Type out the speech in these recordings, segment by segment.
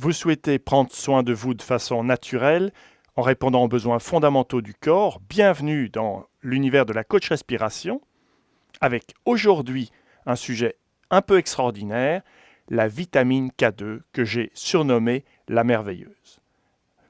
Vous souhaitez prendre soin de vous de façon naturelle en répondant aux besoins fondamentaux du corps. Bienvenue dans l'univers de la coach respiration avec aujourd'hui un sujet un peu extraordinaire, la vitamine K2 que j'ai surnommée la merveilleuse.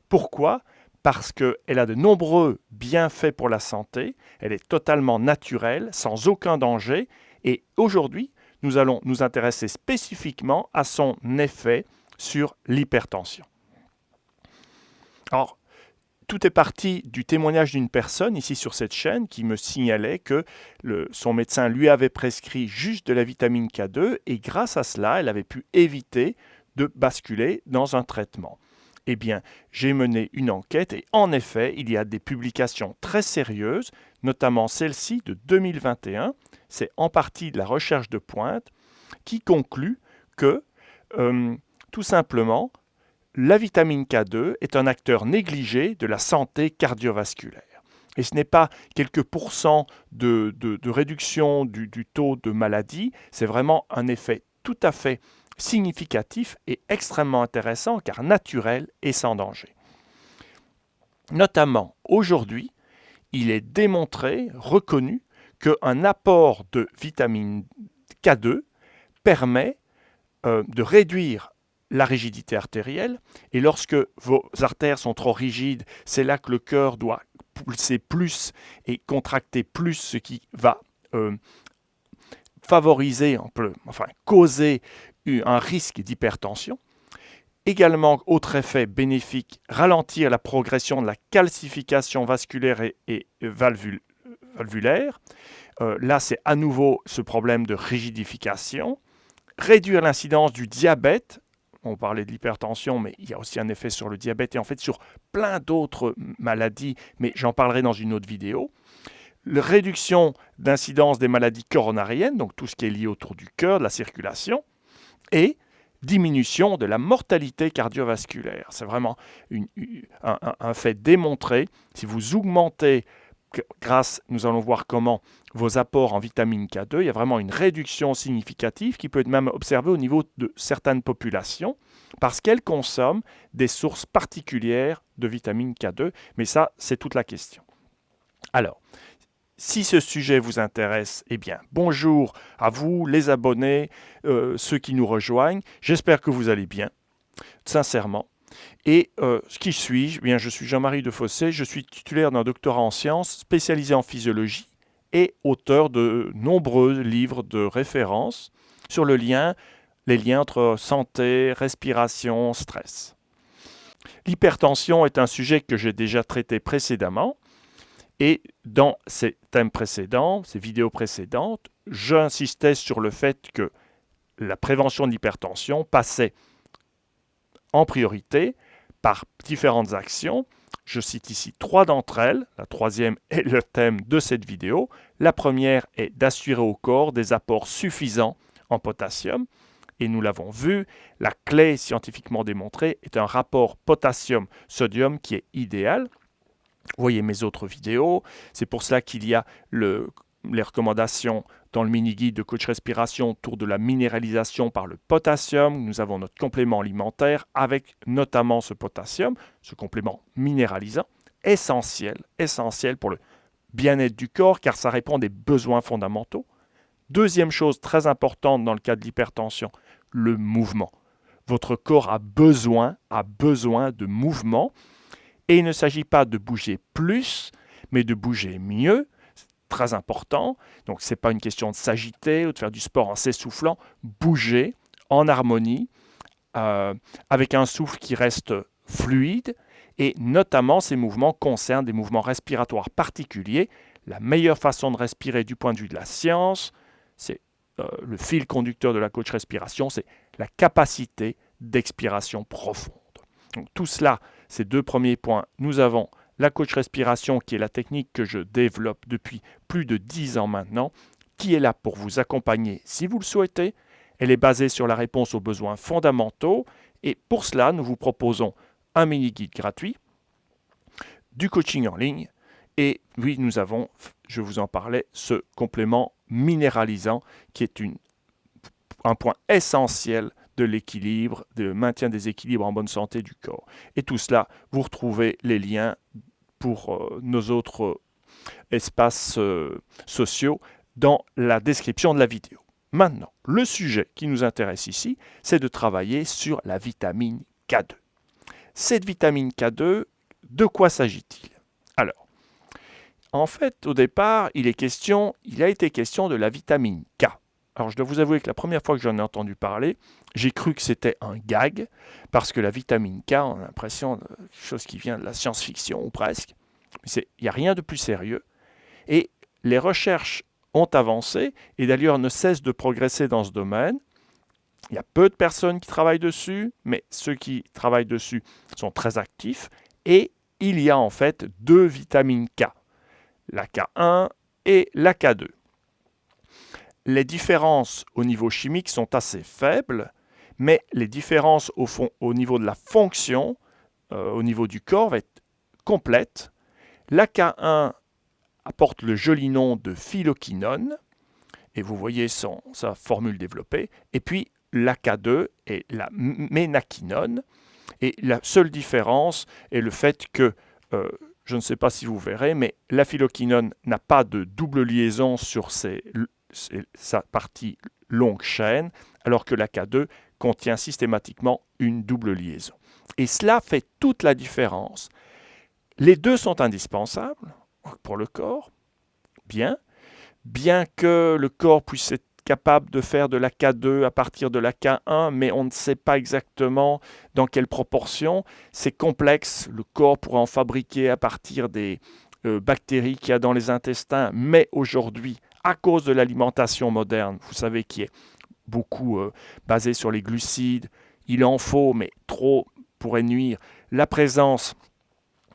Pourquoi ? Parce qu'elle a de nombreux bienfaits pour la santé, elle est totalement naturelle, sans aucun danger et aujourd'hui nous allons nous intéresser spécifiquement à son effet sur l'hypertension. Alors, tout est parti du témoignage d'une personne ici sur cette chaîne qui me signalait que son médecin lui avait prescrit juste de la vitamine K2 et grâce à cela, elle avait pu éviter de basculer dans un traitement. Eh bien, j'ai mené une enquête et en effet, il y a des publications très sérieuses, notamment celle-ci de 2021, c'est en partie de la recherche de pointe, qui conclut que tout simplement, la vitamine K2 est un acteur négligé de la santé cardiovasculaire. Et ce n'est pas quelques pourcents de réduction du taux de maladie, c'est vraiment un effet tout à fait significatif et extrêmement intéressant car naturel et sans danger. Notamment, aujourd'hui, il est démontré, reconnu, qu'un apport de vitamine K2 permet de réduire la rigidité artérielle, et lorsque vos artères sont trop rigides, c'est là que le cœur doit pulser plus et contracter plus, ce qui va favoriser, causer un risque d'hypertension. Également, autre effet bénéfique, ralentir la progression de la calcification vasculaire et valvulaire. Là, c'est à nouveau ce problème de rigidification. Réduire l'incidence du diabète. On parlait de l'hypertension, mais il y a aussi un effet sur le diabète et en fait sur plein d'autres maladies, mais j'en parlerai dans une autre vidéo. La réduction d'incidence des maladies coronariennes, donc tout ce qui est lié autour du cœur, de la circulation, et diminution de la mortalité cardiovasculaire. C'est vraiment un fait démontré. Si vous augmentez, nous allons voir comment, vos apports en vitamine K2, il y a vraiment une réduction significative qui peut être même observée au niveau de certaines populations parce qu'elles consomment des sources particulières de vitamine K2. Mais ça, c'est toute la question. Alors, si ce sujet vous intéresse, eh bien, bonjour à vous, les abonnés, ceux qui nous rejoignent. J'espère que vous allez bien, sincèrement. Et qui suis-je ? Bien, je suis Jean-Marie Defossé, je suis titulaire d'un doctorat en sciences spécialisé en physiologie et auteur de nombreux livres de référence sur les liens entre santé, respiration, stress. L'hypertension est un sujet que j'ai déjà traité précédemment et dans ces thèmes précédents, ces vidéos précédentes, j'insistais sur le fait que la prévention de l'hypertension passait en priorité par différentes actions. Je cite ici 3 d'entre elles. La troisième est le thème de cette vidéo. La première est d'assurer au corps des apports suffisants en potassium. Et nous l'avons vu, la clé scientifiquement démontrée est un rapport potassium-sodium qui est idéal. Vous voyez mes autres vidéos. C'est pour cela qu'il y a les recommandations dans le mini-guide de coach respiration autour de la minéralisation par le potassium. Nous avons notre complément alimentaire avec notamment ce potassium, ce complément minéralisant, essentiel pour le bien-être du corps car ça répond à des besoins fondamentaux. Deuxième chose très importante dans le cas de l'hypertension, le mouvement. Votre corps a besoin de mouvement et il ne s'agit pas de bouger plus, mais de bouger mieux. Très important. Donc, ce n'est pas une question de s'agiter ou de faire du sport en s'essoufflant. Bouger en harmonie, avec un souffle qui reste fluide. Et notamment, ces mouvements concernent des mouvements respiratoires particuliers. La meilleure façon de respirer du point de vue de la science, c'est le fil conducteur de la coach respiration, c'est la capacité d'expiration profonde. Donc, tout cela, ces 2 premiers points, nous avons la coach respiration, qui est la technique que je développe depuis plus de 10 ans maintenant, qui est là pour vous accompagner si vous le souhaitez. Elle est basée sur la réponse aux besoins fondamentaux et pour cela, nous vous proposons un mini-guide gratuit, du coaching en ligne et oui, nous avons, je vous en parlais, ce complément minéralisant qui est un point essentiel de l'équilibre, de maintien des équilibres en bonne santé du corps. Et tout cela, vous retrouvez les liens pour nos autres espaces sociaux dans la description de la vidéo. Maintenant, le sujet qui nous intéresse ici, c'est de travailler sur la vitamine K2. Cette vitamine K2, de quoi s'agit-il? Alors, en fait, au départ, il a été question de la vitamine K. Alors, je dois vous avouer que la première fois que j'en ai entendu parler, j'ai cru que c'était un gag, parce que la vitamine K, on a l'impression de quelque chose qui vient de la science-fiction, ou presque. Mais il n'y a rien de plus sérieux. Et les recherches ont avancé, et d'ailleurs ne cessent de progresser dans ce domaine. Il y a peu de personnes qui travaillent dessus, mais ceux qui travaillent dessus sont très actifs. Et il y a en fait 2 vitamines K, la K1 et la K2. Les différences au niveau chimique sont assez faibles, mais les différences au niveau de la fonction, au niveau du corps, vont être complètes. La K1 apporte le joli nom de phylloquinone, et vous voyez sa formule développée. Et puis la K2 est la ménaquinone, et la seule différence est le fait que, je ne sais pas si vous verrez, mais la phylloquinone n'a pas de double liaison sur sa partie longue chaîne, alors que la K2 contient systématiquement une double liaison. Et cela fait toute la différence. Les deux sont indispensables pour le corps, bien que le corps puisse être capable de faire de la K2 à partir de la K1, mais on ne sait pas exactement dans quelle proportion. C'est complexe, le corps pourra en fabriquer à partir des bactéries qu'il y a dans les intestins, mais aujourd'hui, à cause de l'alimentation moderne, vous savez, qui est beaucoup basée sur les glucides, il en faut, mais trop pourrait nuire. La présence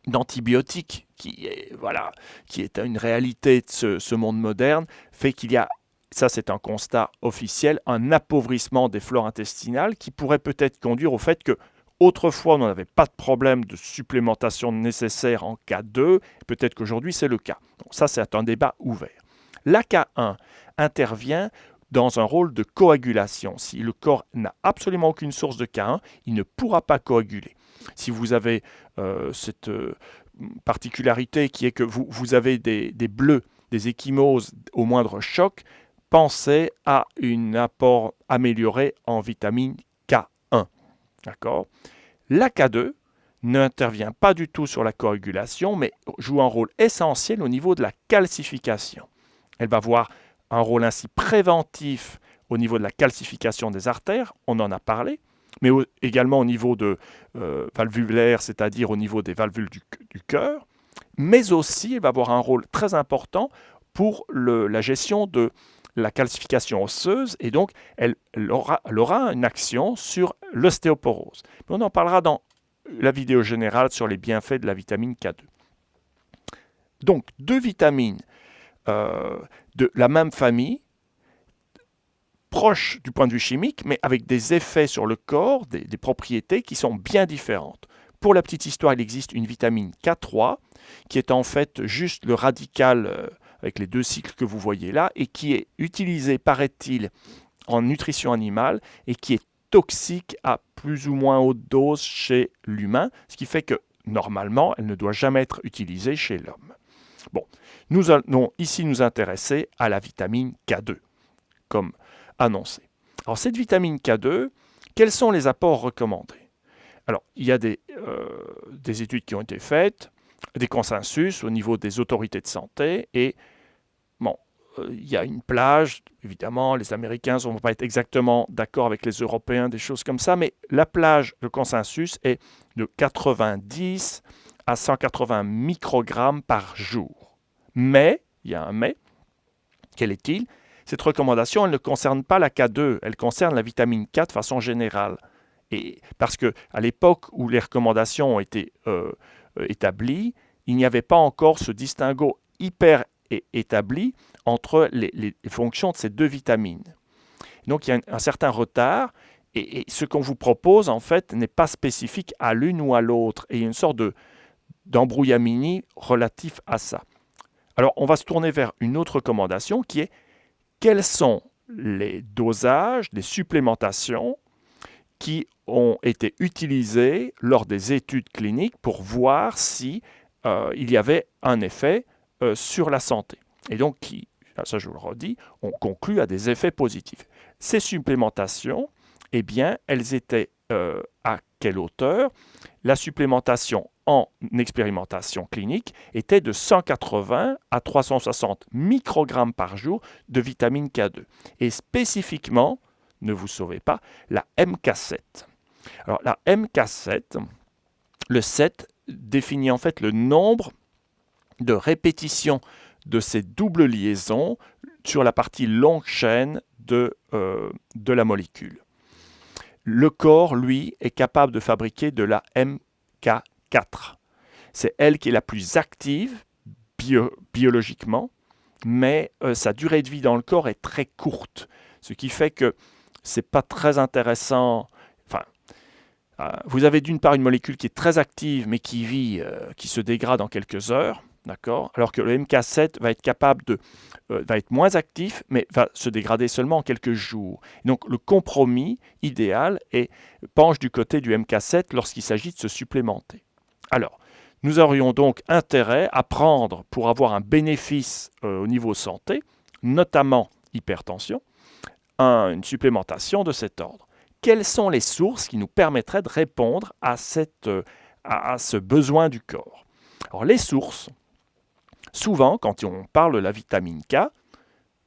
d'antibiotiques, qui est une réalité de ce monde moderne, fait qu'il y a, ça c'est un constat officiel, un appauvrissement des flores intestinales qui pourrait peut-être conduire au fait que autrefois on n'avait pas de problème de supplémentation nécessaire en K2, peut-être qu'aujourd'hui c'est le cas. Donc ça c'est un débat ouvert. La K1 intervient dans un rôle de coagulation. Si le corps n'a absolument aucune source de K1, il ne pourra pas coaguler. Si vous avez cette particularité qui est que vous avez des bleus, des ecchymoses au moindre choc, pensez à un apport amélioré en vitamine K1. D'accord? La K2 n'intervient pas du tout sur la coagulation, mais joue un rôle essentiel au niveau de la calcification. Elle va avoir un rôle ainsi préventif au niveau de la calcification des artères, on en a parlé, mais également au niveau de valvulaire, c'est-à-dire au niveau des valvules du cœur, mais aussi elle va avoir un rôle très important pour la gestion de la calcification osseuse, et donc elle aura une action sur l'ostéoporose. On en parlera dans la vidéo générale sur les bienfaits de la vitamine K2. Donc, 2 vitamines de la même famille, proches du point de vue chimique, mais avec des effets sur le corps, des propriétés qui sont bien différentes. Pour la petite histoire, il existe une vitamine K3, qui est en fait juste le radical avec les 2 cycles que vous voyez là, et qui est utilisé, paraît-il, en nutrition animale, et qui est toxique à plus ou moins haute dose chez l'humain, ce qui fait que, normalement, elle ne doit jamais être utilisée chez l'homme. Bon, nous allons ici nous intéresser à la vitamine K2, comme annoncé. Alors, cette vitamine K2, quels sont les apports recommandés? Alors, il y a des études qui ont été faites, des consensus au niveau des autorités de santé, et bon, il y a une plage, évidemment, les Américains ne vont pas être exactement d'accord avec les Européens, des choses comme ça, mais la plage de consensus est de 90 à 180 microgrammes par jour. Mais, il y a un mais, quel est-il? Cette recommandation, elle ne concerne pas la K2, elle concerne la vitamine K de façon générale. Et parce qu'à l'époque où les recommandations ont été établies, il n'y avait pas encore ce distinguo hyper établi entre les fonctions de ces 2 vitamines. Donc il y a un certain retard, et ce qu'on vous propose, en fait, n'est pas spécifique à l'une ou à l'autre, et il y a une sorte d'embrouillamini relatif à ça. Alors, on va se tourner vers une autre recommandation qui est quels sont les dosages, les supplémentations qui ont été utilisés lors des études cliniques pour voir si il y avait un effet sur la santé. Et donc, ça je vous le redis, on conclut à des effets positifs. Ces supplémentations, eh bien, elles étaient à quelle hauteur? La supplémentation en expérimentation clinique était de 180 à 360 microgrammes par jour de vitamine K2. Et spécifiquement, ne vous sauvez pas, la MK7. Alors la MK7, le 7 définit en fait le nombre de répétitions de ces doubles liaisons sur la partie longue chaîne de la molécule. Le corps, lui, est capable de fabriquer de la MK4. C'est elle qui est la plus active biologiquement, mais sa durée de vie dans le corps est très courte, ce qui fait que c'est pas très intéressant. Enfin, vous avez d'une part une molécule qui est très active, mais qui vit, qui se dégrade en quelques heures, d'accord, alors que le MK7 va être capable va être moins actif, mais va se dégrader seulement en quelques jours. Donc le compromis idéal penche du côté du MK7 lorsqu'il s'agit de se supplémenter. Alors, nous aurions donc intérêt à prendre, pour avoir un bénéfice au niveau santé, notamment hypertension, une supplémentation de cet ordre. Quelles sont les sources qui nous permettraient de répondre à ce besoin du corps? Alors les sources, souvent, quand on parle de la vitamine K,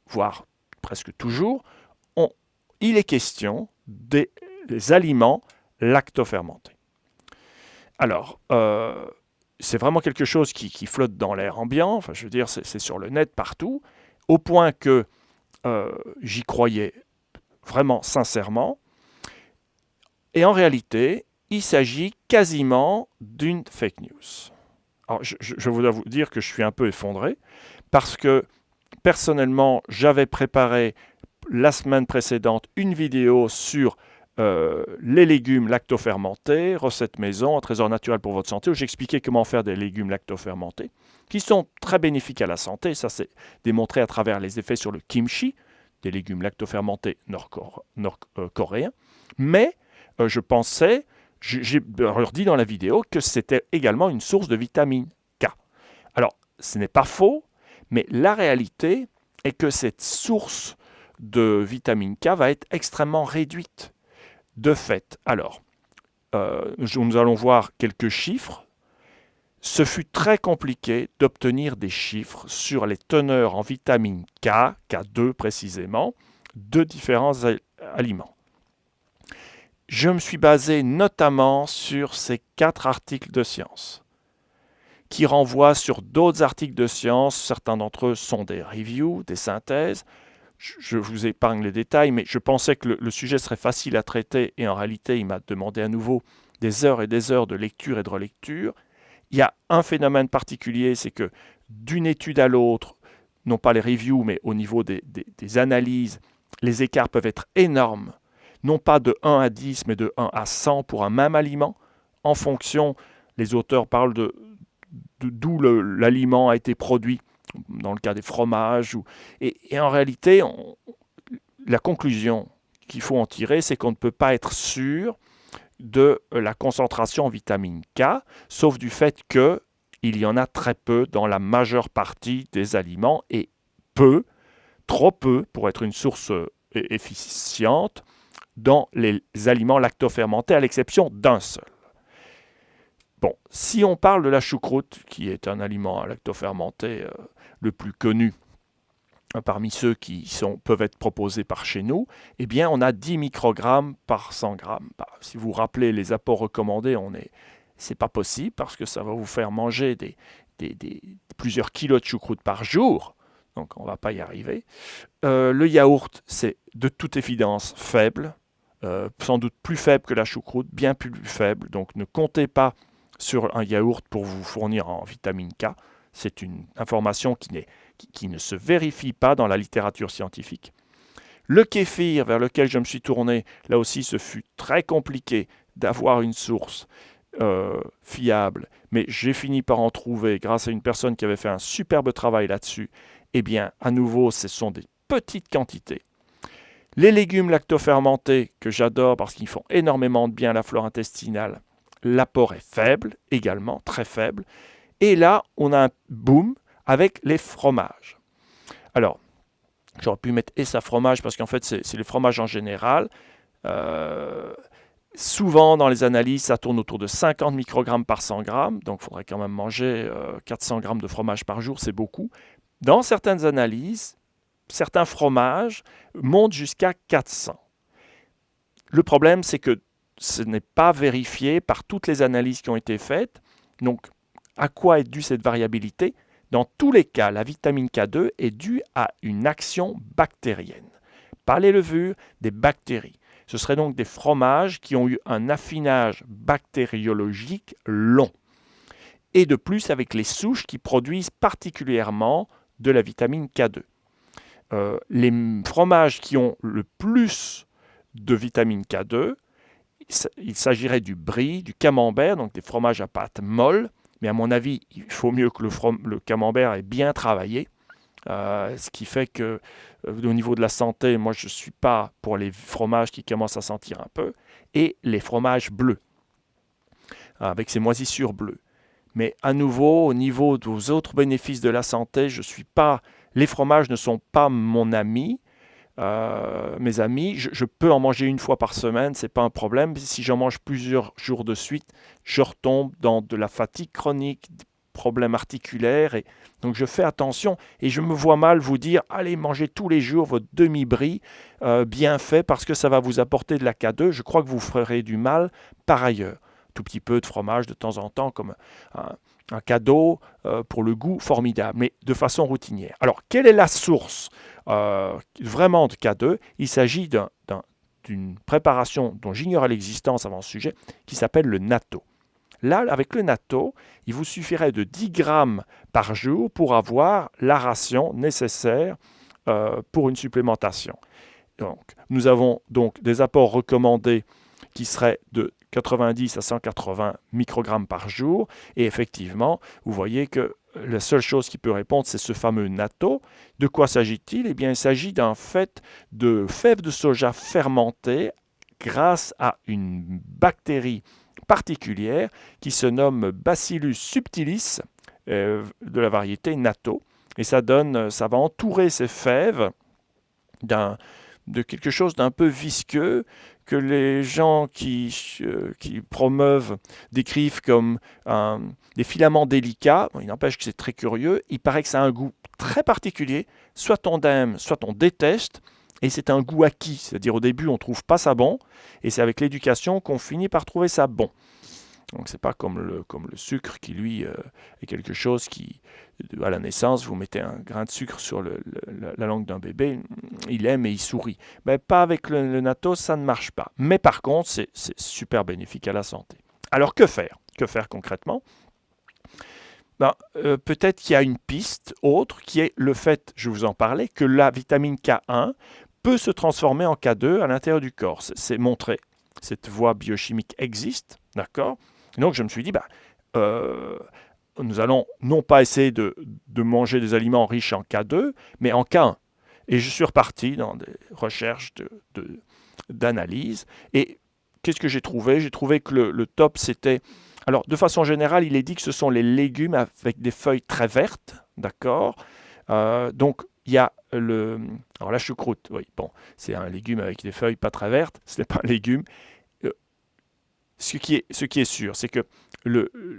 voire presque toujours, il est question des aliments lactofermentés. Alors, c'est vraiment quelque chose qui flotte dans l'air ambiant, enfin, je veux dire, c'est sur le net partout, au point que j'y croyais vraiment sincèrement. Et en réalité, il s'agit quasiment d'une fake news. Alors, je voudrais vous dire que je suis un peu effondré parce que personnellement, j'avais préparé la semaine précédente une vidéo sur les légumes lactofermentés, recette maison, un trésor naturel pour votre santé, où j'expliquais comment faire des légumes lactofermentés, qui sont très bénéfiques à la santé. Ça, c'est démontré à travers les effets sur le kimchi, des légumes lactofermentés nord-coréens. Mais je pensais, j'ai dit dans la vidéo, que c'était également une source de vitamine K. Alors, ce n'est pas faux, mais la réalité est que cette source de vitamine K va être extrêmement réduite. De fait, alors, nous allons voir quelques chiffres. Ce fut très compliqué d'obtenir des chiffres sur les teneurs en vitamine K, K2 précisément, de différents aliments. Je me suis basé notamment sur ces 4 articles de science qui renvoient sur d'autres articles de science. Certains d'entre eux sont des reviews, des synthèses. Je vous épargne les détails, mais je pensais que le sujet serait facile à traiter et en réalité, il m'a demandé à nouveau des heures et des heures de lecture et de relecture. Il y a un phénomène particulier, c'est que d'une étude à l'autre, non pas les reviews, mais au niveau des analyses, les écarts peuvent être énormes. Non pas de 1 à 10, mais de 1 à 100 pour un même aliment. En fonction, les auteurs parlent d'où l'aliment a été produit, dans le cas des fromages. Et en réalité, la conclusion qu'il faut en tirer, c'est qu'on ne peut pas être sûr de la concentration en vitamine K, sauf du fait qu'il y en a très peu dans la majeure partie des aliments, et trop peu, pour être une source efficiente, dans les aliments lactofermentés, à l'exception d'un seul. Bon, si on parle de la choucroute, qui est un aliment lactofermenté le plus connu parmi ceux qui peuvent être proposés par chez nous, eh bien, on a 10 microgrammes par 100 grammes. Bah, si vous vous rappelez les apports recommandés, c'est pas possible parce que ça va vous faire manger plusieurs kilos de choucroute par jour. Donc, on ne va pas y arriver. Le yaourt, c'est de toute évidence faible, sans doute plus faible que la choucroute, bien plus faible. Donc, ne comptez pas sur un yaourt pour vous fournir en vitamine K. C'est une information qui ne se vérifie pas dans la littérature scientifique. Le kéfir, vers lequel je me suis tourné, là aussi, ce fut très compliqué d'avoir une source fiable, mais j'ai fini par en trouver grâce à une personne qui avait fait un superbe travail là-dessus. Eh bien, à nouveau, ce sont des petites quantités. Les légumes lactofermentés, que j'adore parce qu'ils font énormément de bien à la flore intestinale, l'apport est faible également, très faible. Et là, on a un boom avec les fromages. Alors, j'aurais pu mettre et ça fromage parce qu'en fait, c'est les fromages en général. Souvent, dans les analyses, ça tourne autour de 50 microgrammes par 100 grammes. Donc, il faudrait quand même manger 400 grammes de fromage par jour, c'est beaucoup. Dans certaines analyses, certains fromages montent jusqu'à 400. Le problème, c'est que ce n'est pas vérifié par toutes les analyses qui ont été faites. Donc, à quoi est due cette variabilité? Dans tous les cas, la vitamine K2 est due à une action bactérienne. Pas les levures, des bactéries. Ce seraient donc des fromages qui ont eu un affinage bactériologique long. Et de plus avec les souches qui produisent particulièrement de la vitamine K2. Les fromages qui ont le plus de vitamine K2, il s'agirait du brie, du camembert, donc des fromages à pâte molle. Mais à mon avis, il faut mieux que le camembert ait bien travaillé. Ce qui fait que au niveau de la santé, moi je ne suis pas pour les fromages qui commencent à sentir un peu, et les fromages bleus, avec ces moisissures bleues. Mais à nouveau, au niveau des autres bénéfices de la santé, je suis pas. Les fromages ne sont pas mon ami. Mes amis, je peux en manger une fois par semaine, c'est pas un problème. Si j'en mange plusieurs jours de suite, je retombe dans de la fatigue chronique, des problèmes articulaires. Et donc je fais attention et je me vois mal vous dire allez manger tous les jours votre demi-brie bien fait parce que ça va vous apporter de la K2. Je crois que vous ferez du mal par ailleurs. Tout petit peu de fromage de temps en temps comme un cadeau pour le goût formidable, mais de façon routinière. Alors, quelle est la source vraiment de K2? Il s'agit d'une préparation dont j'ignorais l'existence avant ce sujet, qui s'appelle le natto. Là, avec le natto, il vous suffirait de 10 grammes par jour pour avoir la ration nécessaire pour une supplémentation. Donc, nous avons donc des apports recommandés qui seraient de 90 à 180 microgrammes par jour. Et effectivement, vous voyez que la seule chose qui peut répondre, c'est ce fameux natto. De quoi s'agit-il? Eh bien, il s'agit d'un fait de fèves de soja fermentées grâce à une bactérie particulière qui se nomme Bacillus subtilis de la variété natto. Et ça va entourer ces fèves de quelque chose d'un peu visqueux que les gens qui promeuvent décrivent comme des filaments délicats. Bon, il n'empêche que c'est très curieux. Il paraît que ça a un goût très particulier. Soit on aime, soit on déteste. Et c'est un goût acquis. C'est-à-dire au début, on ne trouve pas ça bon. Et c'est avec l'éducation qu'on finit par trouver ça bon. Donc c'est pas comme le sucre qui, lui, est quelque chose qui, à la naissance, vous mettez un grain de sucre sur la langue d'un bébé, il aime et il sourit. Mais pas avec le natto, ça ne marche pas. Mais par contre, c'est super bénéfique à la santé. Alors que faire? Que faire concrètement? Peut-être qu'il y a une piste autre qui est le fait, je vous en parlais, que la vitamine K1 peut se transformer en K2 à l'intérieur du corps. C'est montré. Cette voie biochimique existe, d'accord? Donc je me suis dit, nous allons non pas essayer de manger des aliments riches en K2, mais en K1. Et je suis reparti dans des recherches d'analyse. Et qu'est-ce que j'ai trouvé? J'ai trouvé que le top, c'était... Alors, de façon générale, il est dit que ce sont les légumes avec des feuilles très vertes, d'accord? Donc, il y a alors la choucroute, oui, bon, c'est un légume avec des feuilles pas très vertes, ce n'est pas un légume. Ce qui est sûr, c'est que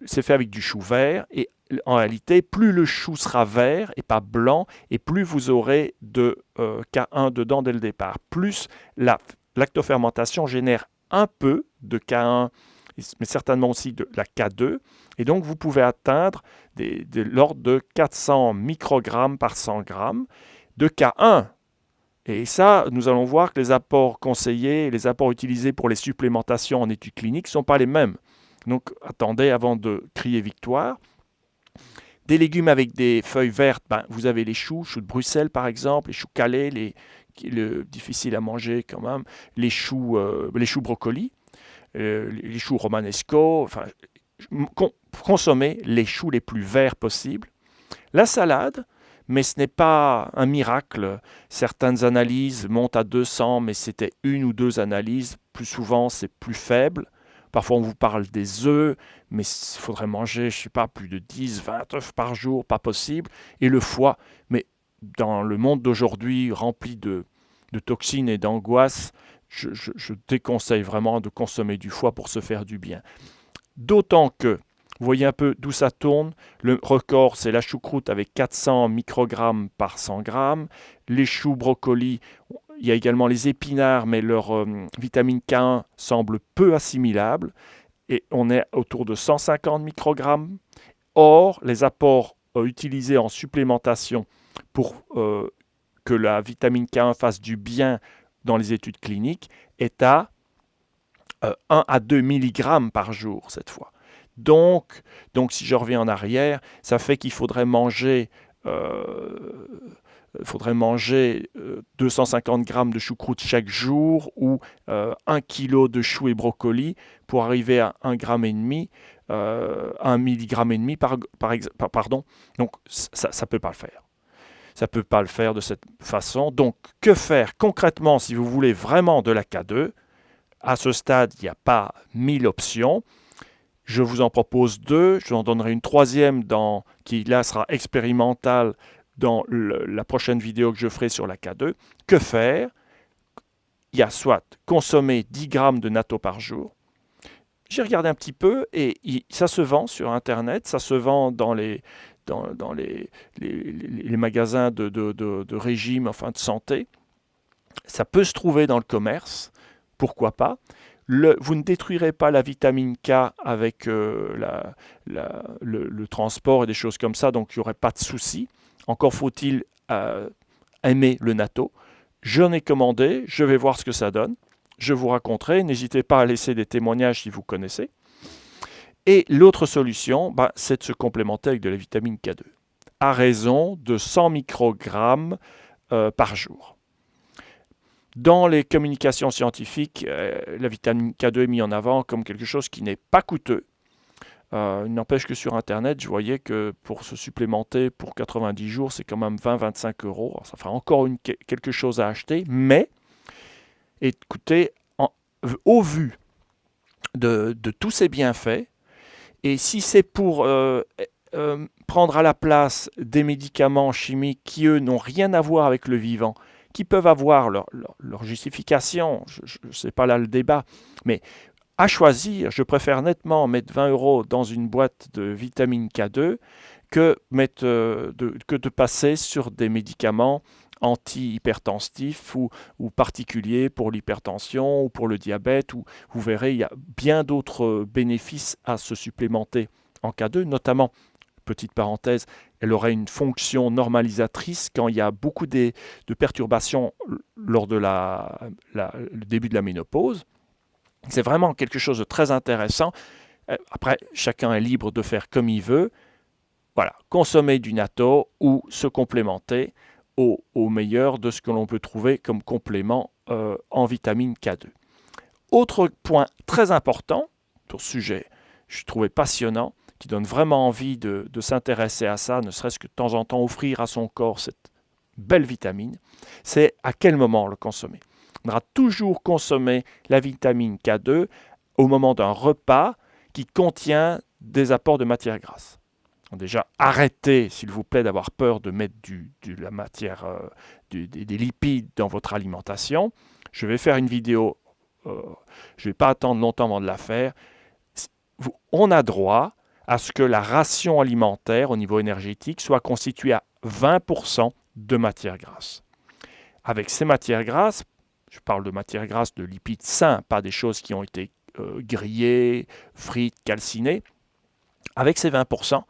c'est fait avec du chou vert et en réalité, plus le chou sera vert et pas blanc, et plus vous aurez de K1 dedans dès le départ. Plus la lactofermentation génère un peu de K1, mais certainement aussi de la K2, et donc vous pouvez atteindre de l'ordre de 400 microgrammes par 100 grammes de K1. Et ça, nous allons voir que les apports conseillés, les apports utilisés pour les supplémentations en études cliniques ne sont pas les mêmes. Donc attendez avant de crier victoire. Des légumes avec des feuilles vertes, vous avez les choux de Bruxelles par exemple, les choux calais, difficiles à manger quand même, les choux brocolis, les choux romanesco, enfin, consommez les choux les plus verts possibles. La salade, mais ce n'est pas un miracle. Certaines analyses montent à 200, mais c'était une ou deux analyses. Plus souvent, c'est plus faible. Parfois, on vous parle des œufs, mais il faudrait manger, je ne sais pas, plus de 10, 20 œufs par jour, pas possible. Et le foie, mais dans le monde d'aujourd'hui rempli de toxines et d'angoisses, je déconseille vraiment de consommer du foie pour se faire du bien. D'autant que, vous voyez un peu d'où ça tourne, le record c'est la choucroute avec 400 microgrammes par 100 grammes, les choux, brocolis, il y a également les épinards, mais leur vitamine K1 semble peu assimilable, et on est autour de 150 microgrammes. Or, les apports utilisés en supplémentation pour que la vitamine K1 fasse du bien dans les études cliniques est à 1 à 2 mg par jour cette fois. Donc, si je reviens en arrière, ça fait qu'il faudrait manger 250 grammes de choucroute chaque jour ou 1 kg de choux et brocolis pour arriver à 1,5 g, 1 mg pardon. Donc, ça ne peut pas le faire. Ça ne peut pas le faire de cette façon. Donc, que faire concrètement si vous voulez vraiment de la K2 ? À ce stade, il n'y a pas 1000 options. Je vous en propose 2. Je vous en donnerai une troisième qui, là, sera expérimentale dans la prochaine vidéo que je ferai sur la K2. Que faire ? Il y a soit consommer 10 grammes de natto par jour. J'ai regardé un petit peu et ça se vend sur Internet, ça se vend dans les magasins de régime, enfin de santé. Ça peut se trouver dans le commerce, pourquoi pas. Vous ne détruirez pas la vitamine K avec le transport et des choses comme ça, donc il n'y aurait pas de souci. Encore faut-il aimer le natto. J'en ai commandé, je vais voir ce que ça donne. Je vous raconterai, n'hésitez pas à laisser des témoignages si vous connaissez. Et l'autre solution, c'est de se complémenter avec de la vitamine K2, à raison de 100 microgrammes par jour. Dans les communications scientifiques, la vitamine K2 est mise en avant comme quelque chose qui n'est pas coûteux. Il n'empêche que sur Internet, je voyais que pour se supplémenter pour 90 jours, c'est quand même 20-25 €. Alors, ça fera encore quelque chose à acheter, mais écoutez, au vu de tous ces bienfaits, et si c'est pour prendre à la place des médicaments chimiques qui, eux, n'ont rien à voir avec le vivant, qui peuvent avoir leur justification, je ne sais pas là le débat, mais à choisir, je préfère nettement mettre 20 € dans une boîte de vitamine K2 que de passer sur des médicaments anti-hypertensifs ou particuliers pour l'hypertension ou pour le diabète. Vous verrez, il y a bien d'autres bénéfices à se supplémenter en K2, notamment, petite parenthèse, elle aurait une fonction normalisatrice quand il y a beaucoup de perturbations lors de le début de la ménopause. C'est vraiment quelque chose de très intéressant. Après, chacun est libre de faire comme il veut. Voilà, consommer du natto ou se complémenter au meilleur de ce que l'on peut trouver comme complément en vitamine K2. Autre point très important pour ce sujet, je trouvais passionnant, qui donne vraiment envie de s'intéresser à ça, ne serait-ce que de temps en temps offrir à son corps cette belle vitamine, c'est à quel moment le consommer. On devra toujours consommer la vitamine K2 au moment d'un repas qui contient des apports de matière grasse. Donc déjà, arrêtez, s'il vous plaît, d'avoir peur de mettre la matière, des lipides dans votre alimentation. Je vais faire une vidéo, je ne vais pas attendre longtemps avant de la faire. On a droit à ce que la ration alimentaire au niveau énergétique soit constituée à 20% de matière grasse. Avec ces matières grasses, je parle de matières grasses de lipides sains, pas des choses qui ont été grillées, frites, calcinées. Avec ces 20%,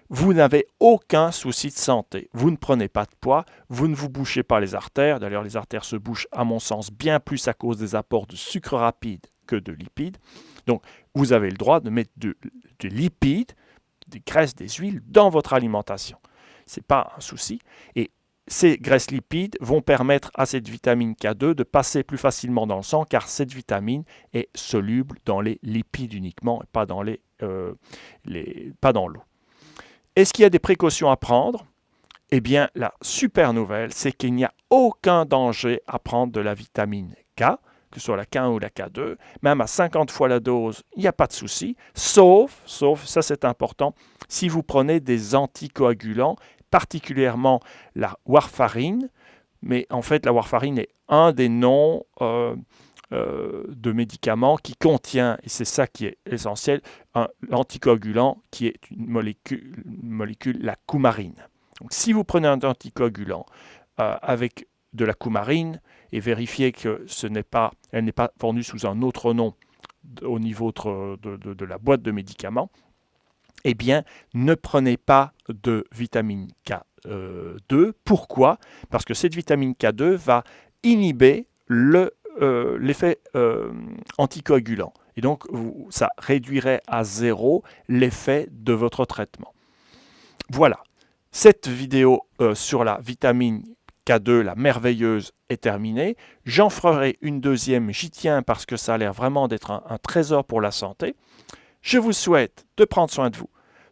vous n'avez aucun souci de santé. Vous ne prenez pas de poids, vous ne vous bouchez pas les artères. D'ailleurs, les artères se bouchent, à mon sens, bien plus à cause des apports de sucre rapide que de lipides. Donc, vous avez le droit de mettre de lipides, des graisses, des huiles dans votre alimentation. Ce n'est pas un souci. Et ces graisses lipides vont permettre à cette vitamine K2 de passer plus facilement dans le sang, car cette vitamine est soluble dans les lipides uniquement, et pas dans l'eau. Est-ce qu'il y a des précautions à prendre ? Eh bien, la super nouvelle, c'est qu'il n'y a aucun danger à prendre de la vitamine K, que ce soit la K1 ou la K2, même à 50 fois la dose, il n'y a pas de souci, sauf, ça c'est important, si vous prenez des anticoagulants, particulièrement la warfarine, mais en fait la warfarine est un des noms de médicaments qui contient, et c'est ça qui est essentiel, l'anticoagulant qui est une molécule, la coumarine. Donc si vous prenez un anticoagulant avec de la coumarine et vérifiez que elle n'est pas vendue sous un autre nom au niveau de la boîte de médicaments, eh bien, ne prenez pas de vitamine K2. Pourquoi? Parce que cette vitamine K2 va inhiber l'effet anticoagulant. Et donc, ça réduirait à zéro l'effet de votre traitement. Voilà, cette vidéo sur la vitamine K2, la merveilleuse, est terminée. J'en ferai une deuxième, j'y tiens parce que ça a l'air vraiment d'être un trésor pour la santé. Je vous souhaite de prendre soin de vous,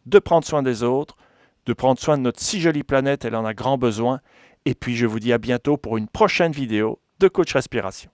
de prendre soin des autres, de prendre soin de notre si jolie planète, elle en a grand besoin. Et puis je vous dis à bientôt pour une prochaine vidéo de Coach Respiration.